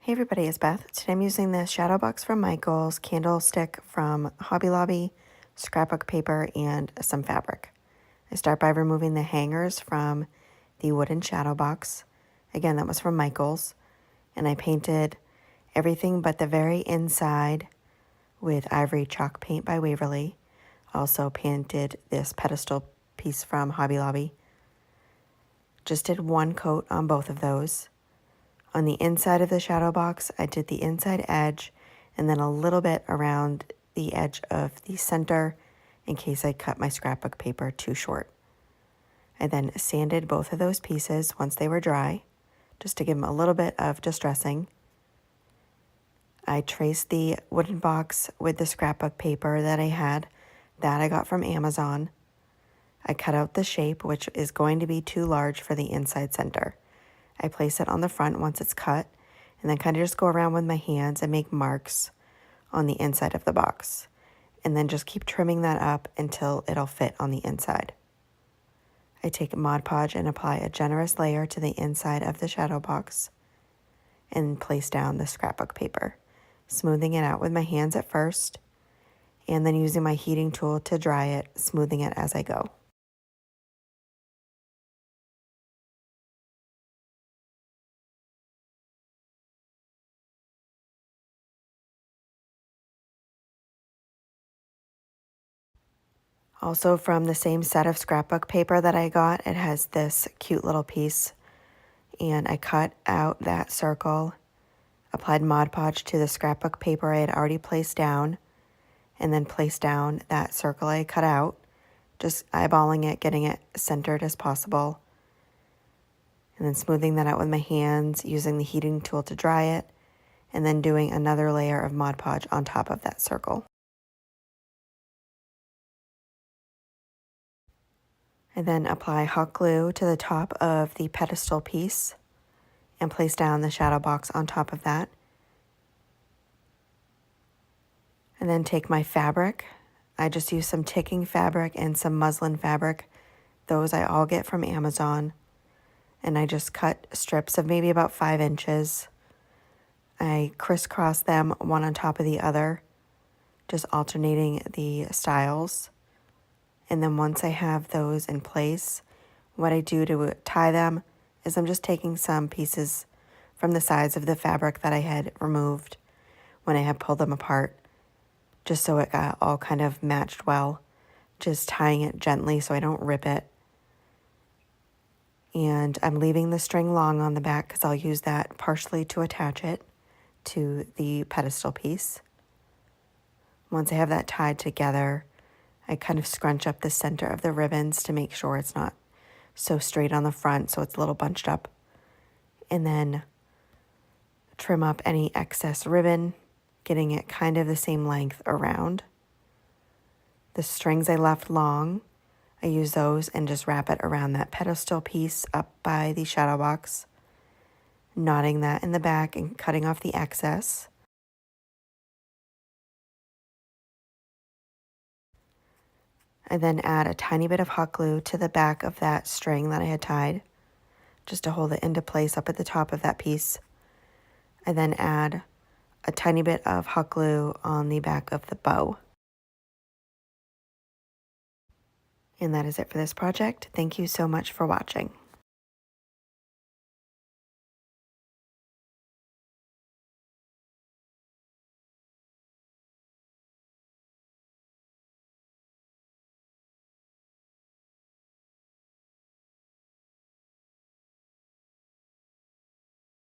Hey everybody, it's Beth. Today I'm using this shadow box from Michael's, candlestick from Hobby Lobby, scrapbook paper, and some fabric. I start by removing the hangers from the wooden shadow box. Again, that was from Michael's. And I painted everything but the very inside with Ivory chalk paint by Waverly. Also painted this pedestal piece from Hobby Lobby. Just did one coat on both of those. On the inside of the shadow box, I did the inside edge and then a little bit around the edge of the center in case I cut my scrapbook paper too short. I then sanded both of those pieces once they were dry, just to give them a little bit of distressing. I traced the wooden box with the scrapbook paper that I got from Amazon. I cut out the shape, which is going to be too large for the inside center. I place it on the front once it's cut, and then kind of just go around with my hands and make marks on the inside of the box. And then just keep trimming that up until it'll fit on the inside. I take Mod Podge and apply a generous layer to the inside of the shadow box and place down the scrapbook paper, smoothing it out with my hands at first, and then using my heating tool to dry it, smoothing it as I go. Also from the same set of scrapbook paper that I got, it has this cute little piece, and I cut out that circle, applied Mod Podge to the scrapbook paper I had already placed down, and then placed down that circle I cut out, just eyeballing it, getting it centered as possible, and then smoothing that out with my hands, using the heating tool to dry it, and then doing another layer of Mod Podge on top of that circle. I then apply hot glue to the top of the pedestal piece and place down the shadow box on top of that. And then take my fabric. I just use some ticking fabric and some muslin fabric. Those I all get from Amazon. And I just cut strips of maybe about 5 inches. I crisscross them one on top of the other, just alternating the styles. And then once I have those in place, what I do to tie them is I'm just taking some pieces from the sides of the fabric that I had removed when I had pulled them apart, just so it got all kind of matched well, just tying it gently so I don't rip it. And I'm leaving the string long on the back because I'll use that partially to attach it to the pedestal piece. Once I have that tied together, I kind of scrunch up the center of the ribbons to make sure it's not so straight on the front, so it's a little bunched up. And then trim up any excess ribbon, getting it kind of the same length around. The strings I left long, I use those and just wrap it around that pedestal piece up by the shadow box, knotting that in the back and cutting off the excess. I then add a tiny bit of hot glue to the back of that string that I had tied, just to hold it into place up at the top of that piece. I then add a tiny bit of hot glue on the back of the bow. And that is it for this project. Thank you so much for watching.